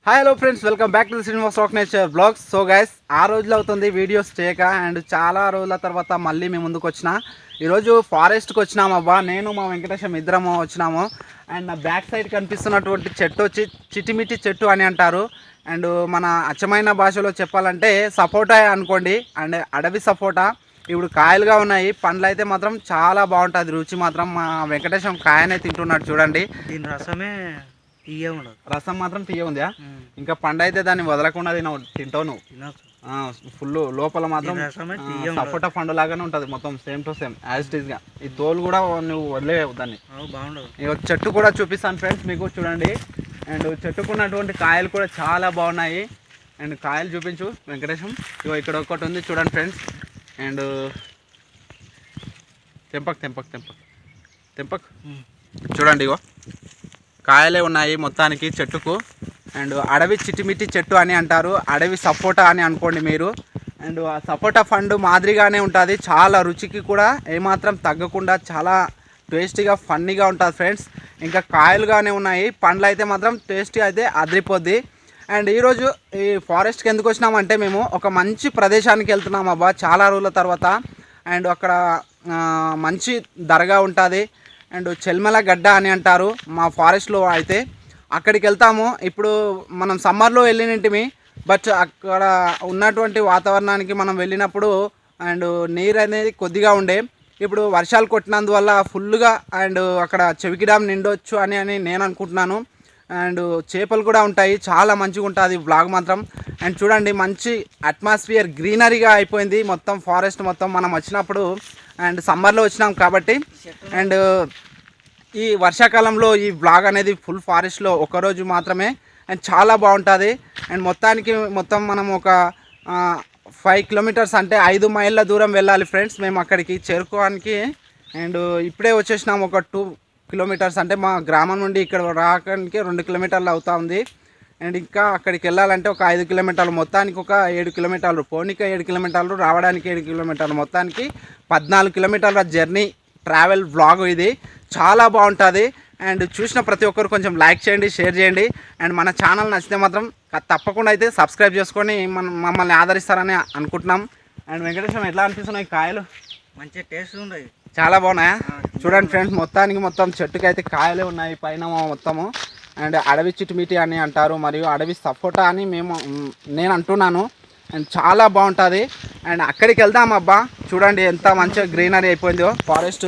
Hi hello friends, welcome back to the Srinivas rock nature blogs. So guys, ఆ రోజులు అవుతుంది videos చేయక and చాలా రోజుల తర్వాత మళ్ళీ మేము ముందుకు వచ్చిన. ఈరోజు ఫారెస్ట్కి వచ్చినాము అబ్బా. నేను మా వెంకటేశం ఇద్దరము వచ్చినాము. అండ్ నా బ్యాక్ సైడ్ కనిపిస్తున్నటువంటి చెట్టు వచ్చి చిటిమిటి చెట్టు అని అంటారు. అండ్ మన అచ్చమైన భాషలో చెప్పాలంటే సపోటా అనుకోండి. అండ్ అడవి సపోటా. ఇప్పుడు కాయలుగా ఉన్నాయి, పండ్లు అయితే మాత్రం చాలా బాగుంటుంది. రుచి మాత్రం మా వెంకటేశం కాయనే తింటున్నాడు చూడండి. దీని రసమే తీయ ఉండదు, రసం మాత్రం తీయ ఉందా? ఇంకా పండు అయితే దాన్ని వదలకుండా తింటావు నువ్వు. ఫుల్ లోపల మాత్రం సపోటా పండు లాగానే ఉంటుంది, మొత్తం same to same as it is గా. ఈ తోలు కూడా నువ్వు వదిలేవు దాన్ని. బాగుండదు. ఇక చెట్టు కూడా చూపిస్తాను ఫ్రెండ్స్ మీకు, చూడండి. అండ్ చెట్టుకున్నటువంటి కాయలు కూడా చాలా బాగున్నాయి. అండ్ కాయలు చూపించు వెంకటేశం. ఇగో ఇక్కడ ఒకటి ఉంది చూడండి ఫ్రెండ్స్. అండ్ తెంపక్ తెంపక్ తెంపక్ తెంపక్ చూడండి, ఇగో కాయలే ఉన్నాయి మొత్తానికి చెట్టుకు. అండ్ అడవి చిటిమిటి చెట్టు అని అంటారు, అడవి సపోటా అని అనుకోండి మీరు. అండ్ ఆ సపోటా పండు మాదిరిగానే ఉంటుంది, చాలా రుచికి కూడా ఏమాత్రం తగ్గకుండా చాలా టేస్టీగా ఫన్నీగా ఉంటుంది ఫ్రెండ్స్. ఇంకా కాయలుగానే ఉన్నాయి, పండ్లు అయితే మాత్రం టేస్టీ అయితే అదిరిపోద్ది. అండ్ ఈరోజు ఈ ఫారెస్ట్కి ఎందుకు వచ్చినామంటే, మేము ఒక మంచి ప్రదేశానికి వెళ్తున్నాం అబ్బా చాలా రోజుల తర్వాత. అండ్ అక్కడ మంచి దర్గా ఉంటుంది. అండ్ చెల్మల గడ్డ అని అంటారు మా ఫారెస్ట్లో అయితే. అక్కడికి వెళ్తాము. ఇప్పుడు మనం సమ్మర్లో వెళ్ళినట్టుమి, బట్ అక్కడ ఉన్నటువంటి వాతావరణానికి మనం వెళ్ళినప్పుడు అండ్ నీరు అనేది కొద్దిగా ఉండే. ఇప్పుడు వర్షాలు కొట్టినందువల్ల ఫుల్గా అండ్ అక్కడ చెవికి డ్యామ్ నిండొచ్చు అని నేను అనుకుంటున్నాను. అండ్ చేపలు కూడా ఉంటాయి, చాలా మంచిగా ఉంటుంది బ్లాగ్ మాత్రం. అండ్ చూడండి, మంచి అట్మాస్ఫియర్ గ్రీనరీగా అయిపోయింది మొత్తం ఫారెస్ట్ మొత్తం మనం వచ్చినప్పుడు. అండ్ సమ్మర్లో వచ్చినాం కాబట్టి. అండ్ ఈ వర్షాకాలంలో ఈ బ్లాగ్ అనేది ఫుల్ ఫారెస్ట్లో ఒకరోజు మాత్రమే. అండ్ చాలా బాగుంటుంది. అండ్ మొత్తం మనం ఒక 5 కిలోమీటర్స్ అంటే 5 మైళ్ళ దూరం వెళ్ళాలి ఫ్రెండ్స్ మేము అక్కడికి చేరుకోవడానికి. అండ్ ఇప్పుడే వచ్చేసినాం, ఒక 2 కిలోమీటర్స్ అంటే మా గ్రామం నుండి ఇక్కడ రావడానికి 2 కిలోమీటర్లు అవుతా ఉంది. అండ్ ఇంకా అక్కడికి వెళ్ళాలంటే ఒక 5 కిలోమీటర్లు, మొత్తానికి ఒక 7 కిలోమీటర్లు. పోనీకి 7 కిలోమీటర్లు, రావడానికి 7 కిలోమీటర్లు, మొత్తానికి 14 కిలోమీటర్ల జర్నీ ట్రావెల్ వ్లాగ్ ఇది. చాలా బాగుంటుంది. అండ్ చూసిన ప్రతి ఒక్కరు కొంచెం లైక్ చేయండి, షేర్ చేయండి. అండ్ మన ఛానల్ నచ్చితే మాత్రం తప్పకుండా అయితే సబ్స్క్రైబ్ చేసుకొని మమ్మల్ని ఆదరిస్తారని అనుకుంటున్నాం. అండ్ వెంకటేశ్వరం, ఎట్లా అనిపిస్తున్నాయి కాయలు? మంచి టేస్ట్ ఉన్నాయి, చాలా బాగున్నాయా? చూడండి ఫ్రెండ్స్, మొత్తం చెట్టుకి అయితే కాయలే ఉన్నాయి పైన మొత్తము. అండ్ అడవి చిటిమిటి అని అంటారు, మరియు అడవి సపోటా అని నేను అంటున్నాను. అండ్ చాలా బాగుంటుంది. అండ్ అక్కడికి వెళ్దాం అబ్బా. చూడండి ఎంత మంచిగా గ్రీనరీ అయిపోయిందో ఫారెస్ట్.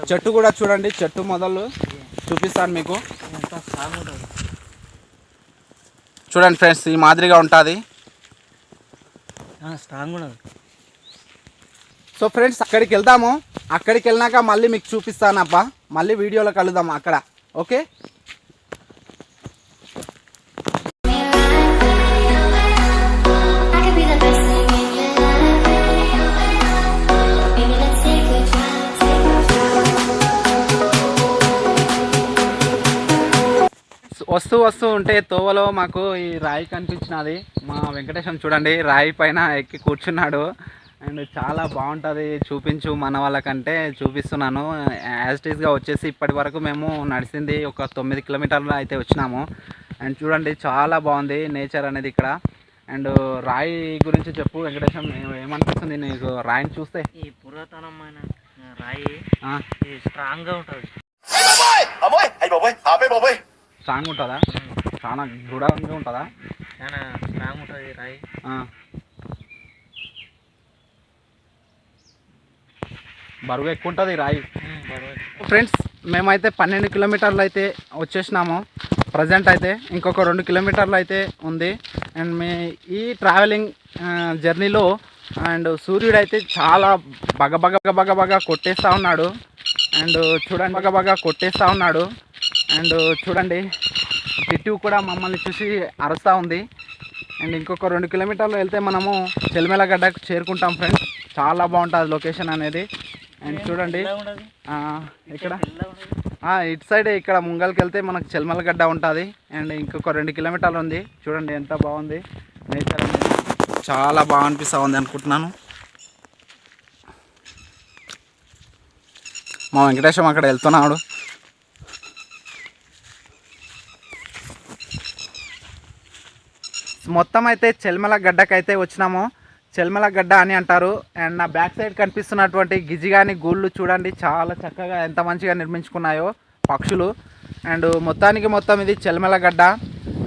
చెట్టు కూడా చూడండి, చెట్టు మొదలు చూపిస్తాను మీకు. చూడండి ఫ్రెండ్స్, ఈ మాదిరిగా ఉంటుంది. సో ఫ్రెండ్స్, అక్కడికి వెళ్దాము. అక్కడికి వెళ్ళినాక మళ్ళీ మీకు చూపిస్తాను అబ్బా. మళ్ళీ వీడియోలో కలుద్దాం అక్కడ, ఓకే? వస్తూ ఉంటే తోవలో మాకు ఈ రాయి కనిపించినది. మా వెంకటేశం చూడండి, రాయి పైన ఎక్కి కూర్చున్నాడు. అండ్ చాలా బాగుంటుంది, చూపించు మన వాళ్ళకంటే చూపిస్తున్నాను. యాజ్ ఇట్ ఈస్గా వచ్చేసి ఇప్పటి వరకు మేము నడిచింది ఒక 9 కిలోమీటర్లు అయితే వచ్చినాము. అండ్ చూడండి, చాలా బాగుంది నేచర్ అనేది ఇక్కడ. అండ్ రాయి గురించి చెప్పు వెంకటేశం, ఏమనిపిస్తుంది నీకు రాయిని చూస్తే? ఈ పురాతనమైన రాయి స్ట్రాంగ్గా ఉంటుంది. స్ట్రాంగ్ ఉంటుందా? చాలా దృఢంగా ఉంటుందా? చాలా స్ట్రాంగ్ ఉంటుంది రాయి. బరువు ఎక్కువ ఉంటుంది రాయి. ఫ్రెండ్స్, మేమైతే 12 కిలోమీటర్లు అయితే వచ్చేసినాము ప్రజెంట్ అయితే. ఇంకొక 2 కిలోమీటర్లు అయితే ఉంది. అండ్ ఈ ట్రావెలింగ్ జర్నీలో అండ్ సూర్యుడు అయితే చాలా బగ కొట్టేస్తూ ఉన్నాడు. అండ్ చూడండి, బగ కొట్టేస్తూ ఉన్నాడు. అండ్ చూడండి, టిట్టు కూడా మమ్మల్ని చూసి అరుస్తూ ఉంది. అండ్ ఇంకొక 2 కిలోమీటర్లు వెళ్తే మనము చెల్మెలగడ్డకు చేరుకుంటాం ఫ్రెండ్స్. చాలా బాగుంటుంది లొకేషన్ అనేది. అండ్ చూడండి, ఇక్కడ ఇటు సైడ్ ఇక్కడ ముంగల్కి వెళ్తే మనకు చెల్మలగడ్డ ఉంటుంది. అండ్ ఇంకొక 2 కిలోమీటర్లు ఉంది. చూడండి ఎంత బాగుంది నేచర్ అనేది, చాలా బాగా అనిపిస్తూ ఉంది అనుకుంటున్నాను. మా వెంకటేశం అక్కడ వెళ్తున్నాడు. మొత్తం అయితే చెల్మల గడ్డకైతే వచ్చినాము. చెల్మల గడ్డ అని అంటారు. అండ్ నా బ్యాక్ సైడ్ కనిపిస్తున్నటువంటి గిజిగాని గూళ్ళు చూడండి, చాలా చక్కగా ఎంత మంచిగా నిర్మించుకున్నాయో పక్షులు. అండ్ మొత్తం ఇది చెల్మల గడ్డ.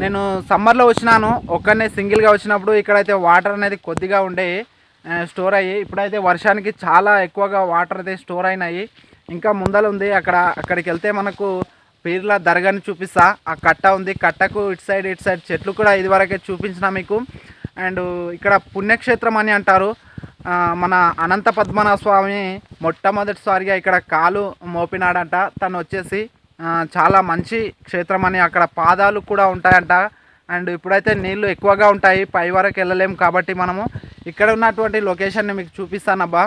నేను సమ్మర్లో వచ్చినాను, ఒక్కనే సింగిల్గా వచ్చినప్పుడు ఇక్కడైతే వాటర్ అనేది కొద్దిగా ఉండే స్టోర్ అయ్యి, ఇప్పుడైతే వర్షానికి చాలా ఎక్కువగా వాటర్ అయితే స్టోర్ అయినాయి. ఇంకా ముందర ఉంది, అక్కడికి వెళ్తే మనకు పీర్ల దర్గాని చూపిస్తా. ఆ కట్ట ఉంది, కట్టకు ఇటు సైడ్ చెట్లు కూడా ఇదివరకే చూపించిన మీకు. అండ్ ఇక్కడ పుణ్యక్షేత్రం అని అంటారు. మన అనంత పద్మనాభ స్వామి మొట్టమొదటిసారిగా ఇక్కడ కాలు మోపినాడంట. తను వచ్చేసి చాలా మంచి క్షేత్రం అని, అక్కడ పాదాలు కూడా ఉంటాయంట. అండ్ ఇప్పుడైతే నీళ్లు ఎక్కువగా ఉంటాయి, పై వరకు వెళ్ళలేము కాబట్టి మనము ఇక్కడ ఉన్నటువంటి లొకేషన్ని మీకు చూపిస్తానబ్బా.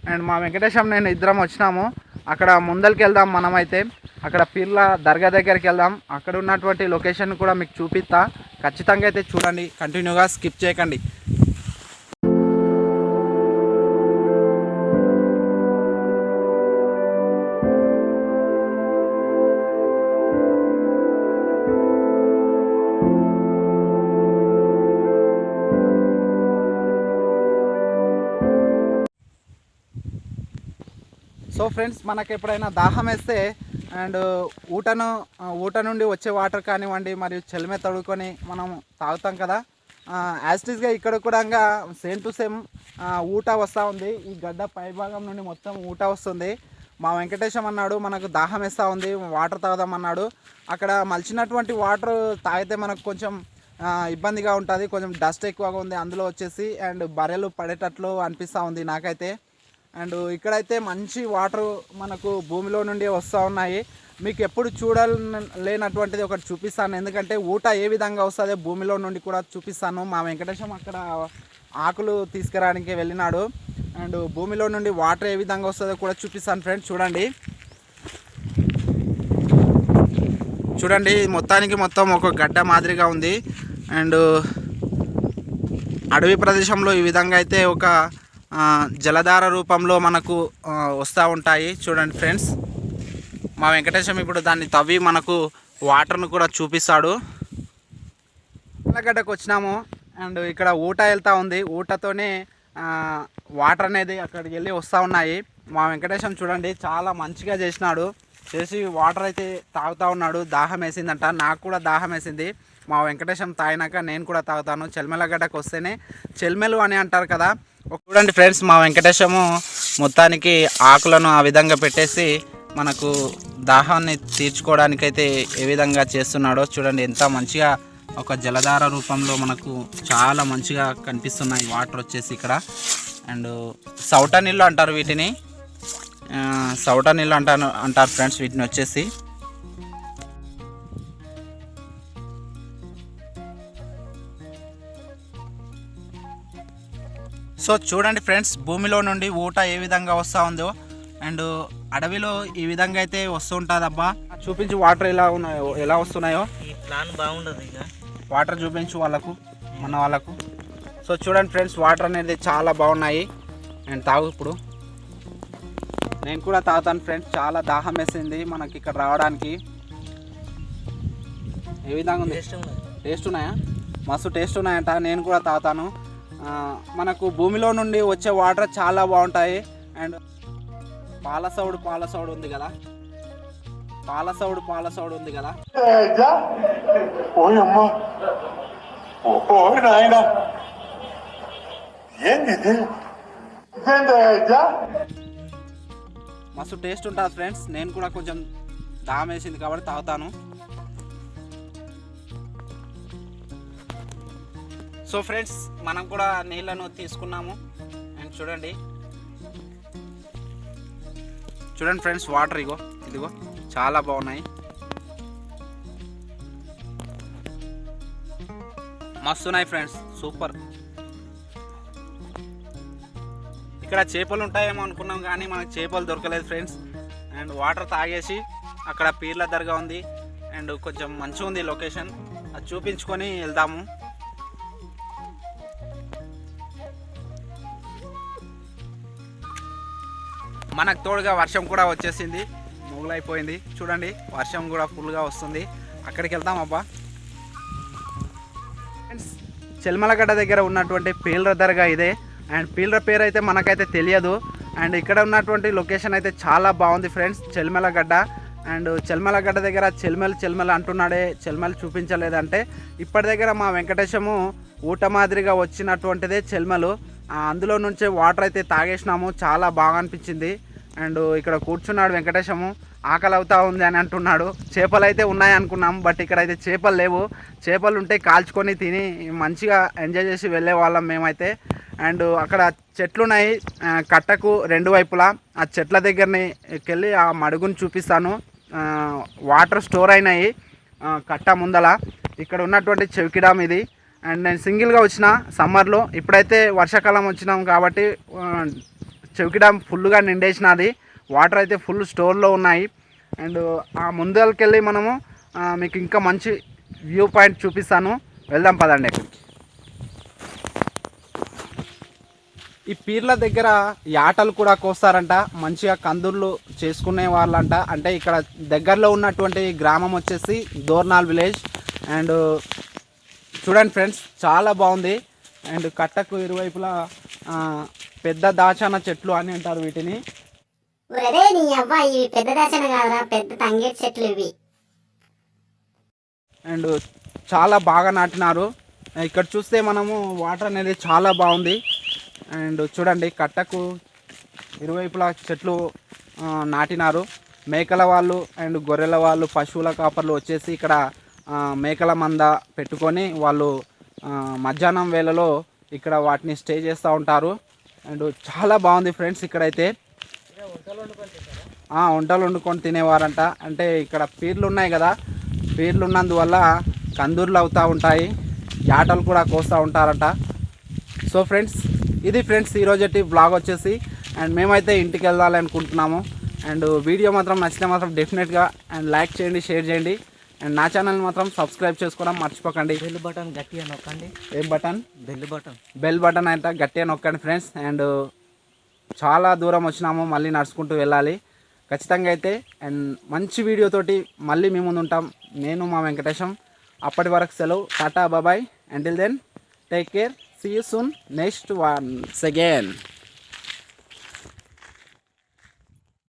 అండ్ మా వెంకటేశం నేను ఇద్దరం వచ్చినాము. అక్కడ ముందరికి వెళ్దాం మనమైతే, అక్కడ పీర్ల దర్గా దగ్గరికి వెళ్దాం. అక్కడ ఉన్నటువంటి లొకేషన్ కూడా మీకు చూపిస్తా, ఖచ్చితంగా అయితే చూడండి, కంటిన్యూగా స్కిప్ చేయకండి. సో ఫ్రెండ్స్, మనకు ఎప్పుడైనా దాహం వేస్తే అండ్ ఊట నుండి వచ్చే వాటర్ కానివ్వండి, మరియు చెలిమే తడుకొని మనం తాగుతాం కదా. యాస్టీస్గా ఇక్కడ కూడా సేమ్ టు సేమ్ ఊట వస్తూ ఉంది. ఈ గడ్డ పైభాగం నుండి మొత్తం ఊట వస్తుంది. మా వెంకటేశం అన్నాడు మనకు దాహం వేస్తూ ఉంది, వాటర్ తాగుదామన్నాడు. అక్కడ మలిచినటువంటి వాటర్ తాగితే మనకు కొంచెం ఇబ్బందిగా ఉంటుంది, కొంచెం డస్ట్ ఎక్కువగా ఉంది అందులో వచ్చేసి. అండ్ బర్రెలు పడేటట్లు అనిపిస్తూ ఉంది నాకైతే. అండ్ ఇక్కడైతే మంచి వాటర్ మనకు భూమిలో నుండి వస్తూ ఉన్నాయి. మీకు ఎప్పుడు చూడలేనటువంటిది ఒకటి చూపిస్తాను, ఎందుకంటే ఊట ఏ విధంగా వస్తుందో భూమిలో నుండి కూడా చూపిస్తాను. మా వెంకటేశం అక్కడ ఆకులు తీసుకురావడానికి వెళ్ళినాడు. అండ్ భూమిలో నుండి వాటర్ ఏ విధంగా వస్తుందో కూడా చూపిస్తాను ఫ్రెండ్స్. చూడండి మొత్తం ఒక గడ్డ మాదిరిగా ఉంది. అండ్ అడవి ప్రదేశంలో ఈ విధంగా అయితే ఒక జలధార రూపంలో మనకు వస్తూ ఉంటాయి. చూడండి ఫ్రెండ్స్, మా వెంకటేశం ఇప్పుడు దాన్ని తవ్వి మనకు వాటర్ను కూడా చూపిస్తాడు. గడ్డకు వచ్చినాము. అండ్ ఇక్కడ ఊట వెళ్తూ ఉంది, ఊటతోనే వాటర్ అనేది అక్కడికి వెళ్ళి వస్తూ ఉన్నాయి. మా వెంకటేశం చూడండి చాలా మంచిగా చేసి వాటర్ అయితే తాగుతూ ఉన్నాడు. దాహం వేసిందంట, నాకు కూడా దాహం వేసింది. మా వెంకటేశం తాగినాక నేను కూడా తాగుతాను. చెల్మెల గడ్డకు వస్తేనే చెల్మెలు అని అంటారు కదా. చూడండి ఫ్రెండ్స్, మా వెంకటేశము మొత్తానికి ఆకులను ఆ విధంగా పెట్టేసి మనకు దాహాన్ని తీర్చుకోవడానికైతే ఏ విధంగా చేస్తున్నాడో చూడండి. ఎంత మంచిగా ఒక జలధార రూపంలో మనకు చాలా మంచిగా కనిపిస్తున్నాయి వాటర్ వచ్చేసి ఇక్కడ. అండ్ సౌట నీళ్ళు అంటారు వీటిని, సౌట నీళ్ళు అంటారు ఫ్రెండ్స్ వీటిని వచ్చేసి. సో చూడండి ఫ్రెండ్స్, భూమిలో నుండి ఊట ఏ విధంగా వస్తూ ఉందో. అండ్ అడవిలో ఈ విధంగా అయితే వస్తూ ఉంటుందబ్బా. చూపించు వాటర్ ఎలా వస్తున్నాయో. ఈ ప్లాన్ బాగుండదు, ఇక వాటర్ చూపించు మన వాళ్ళకు. సో చూడండి ఫ్రెండ్స్, వాటర్ అనేది చాలా బాగున్నాయి. అండ్ తాగు, ఇప్పుడు నేను కూడా తాగుతాను ఫ్రెండ్స్. చాలా దాహం వేసింది మనకి ఇక్కడ రావడానికి. ఏ విధంగా ఉంది? టేస్ట్ ఉన్నాయా? మస్తు టేస్ట్ ఉన్నాయంట. నేను కూడా తాగుతాను. మనకు భూమిలో నుండి వచ్చే వాటర్ చాలా బాగుంటాయి. అండ్ పాల సౌడు ఉంది కదా, పాల సౌడు ఉంది కదా. మస్తు టేస్ట్ ఉంటుంది ఫ్రెండ్స్. నేను కూడా కొంచెం దాహం వేసింది కాబట్టి తాగుతాను. సో ఫ్రెండ్స్, మనం కూడా నీళ్ళను తీసుకున్నాము. అండ్ చూడండి ఫ్రెండ్స్, వాటర్ ఇదిగో చాలా బాగున్నాయి, మస్తున్నాయి ఫ్రెండ్స్, సూపర్. ఇక్కడ చేపలు ఉంటాయేమో అనుకున్నాం కానీ మనకు చేపలు దొరకలేదు ఫ్రెండ్స్. అండ్ వాటర్ తాగేసి అక్కడ పీర్ల దర్గా ఉంది. అండ్ కొంచెం మంచిగా ఉంది లొకేషన్, అది చూపించుకొని వెళ్దాము. మనకు తోడుగా వర్షం కూడా వచ్చేసింది, మొగలైపోయింది. చూడండి, వర్షం కూడా ఫుల్గా వస్తుంది. అక్కడికి వెళ్దాం అబ్బా. ఫ్రెండ్స్, చెల్మలగడ్డ దగ్గర ఉన్నటువంటి పీలర దర్గా ఇదే. అండ్ పీలర పేరు అయితే మనకైతే తెలియదు. అండ్ ఇక్కడ ఉన్నటువంటి లొకేషన్ అయితే చాలా బాగుంది ఫ్రెండ్స్, చెల్మలగడ్డ. అండ్ చెల్మలగడ్డ దగ్గర చెల్మల్ అంటున్నాడే, చెల్మల్ చూపించలేదంటే ఇప్పటి దగ్గర మా వెంకటేశము ఊట మాదిరిగా వచ్చినటువంటిదే చెల్మలు. అందులో నుంచే వాటర్ అయితే తాగేసినాము, చాలా బాగా అనిపించింది. అండ్ ఇక్కడ కూర్చున్నాడు వెంకటేశము, ఆకలి అవుతా ఉంది అని అంటున్నాడు. చేపలు అయితే ఉన్నాయి అనుకున్నాం, బట్ ఇక్కడ అయితే చేపలు లేవు. చేపలు ఉంటే కాల్చుకొని తిని మంచిగా ఎంజాయ్ చేసి వెళ్ళే వాళ్ళం మేమైతే. అండ్ అక్కడ చెట్లు ఉన్నాయి కట్టకు రెండు వైపులా. ఆ చెట్ల దగ్గరని వెళ్ళి ఆ మడుగును చూపిస్తాను. వాటర్ స్టోర్ అయినాయి కట్ట ముందల. ఇక్కడ ఉన్నటువంటి చెవికి డ్యామ్ ఇది. అండ్ నేను సింగిల్గా వచ్చిన సమ్మర్లో, ఇప్పుడైతే వర్షాకాలం వచ్చినాం కాబట్టి చెవికి డ్యామ్ ఫుల్గా నిండేసినది, వాటర్ అయితే ఫుల్ స్టోర్లో ఉన్నాయి. అండ్ ఆ ముందరికి వెళ్ళి మనము మీకు ఇంకా మంచి వ్యూ పాయింట్ చూపిస్తాను, వెళ్దాం పదండి. ఈ పీర్ల దగ్గర యాటలు కూడా కోస్తారంట, మంచిగా కందుర్లు చేసుకునే వాళ్ళంట. అంటే ఇక్కడ దగ్గరలో ఉన్నటువంటి గ్రామం వచ్చేసి దోర్నాల్ విలేజ్. అండ్ చూడండి ఫ్రెండ్స్, చాలా బాగుంది. అండ్ కట్టకు ఇరువైపులా పెద్ద దాచాన చెట్లు అని అంటారు వీటిని. అండ్ చాలా బాగా నాటినారు. ఇక్కడ చూస్తే మనము వాటర్ అనేది చాలా బాగుంది. అండ్ చూడండి కట్టకు ఇరువైపులా చెట్లు నాటినారు. మేకల వాళ్ళు అండ్ గొర్రెల వాళ్ళు, పశువుల కాపర్లు వచ్చేసి ఇక్కడ మేకల మంద పెట్టుకొని వాళ్ళు మధ్యాహ్నం వేళలో ఇక్కడ వాటిని స్టే చేస్తూ ఉంటారు. అండ్ చాలా బాగుంది ఫ్రెండ్స్. ఇక్కడైతే వంటలు వండుకొని తినేవారంట. అంటే ఇక్కడ పీర్లు ఉన్నాయి కదా, పీర్లు ఉన్నందువల్ల కందూర్లు అవుతూ ఉంటాయి, యాటలు కూడా కోస్తూ ఉంటారంట. సో ఫ్రెండ్స్, ఇది ఫ్రెండ్స్ ఈరోజు బ్లాగ్ వచ్చేసి. అండ్ మేమైతే ఇంటికి వెళ్ళాలి అనుకుంటున్నాము. అండ్ వీడియో మాత్రం నచ్చితే మాత్రం డెఫినెట్గా అండ్ లైక్ చేయండి, షేర్ చేయండి. అండ్ నా ఛానల్ మాత్రం సబ్స్క్రైబ్ చేసుకోవడం మర్చిపోకండి. బెల్ బటన్ గట్టిగా నొక్కండి. ఏం బటన్? బెల్ బటన్ అయితే గట్టిగా నొక్కండి ఫ్రెండ్స్. అండ్ చాలా దూరం వచ్చినాము, మళ్ళీ నడుచుకుంటూ వెళ్ళాలి ఖచ్చితంగా అయితే. అండ్ మంచి వీడియోతోటి మళ్ళీ మీ ముందు ఉంటాం, నేను మా వెంకటేశం. అప్పటి వరకు సెలవు, టాటా బాబాయ్. Until then take care, see you soon next once again.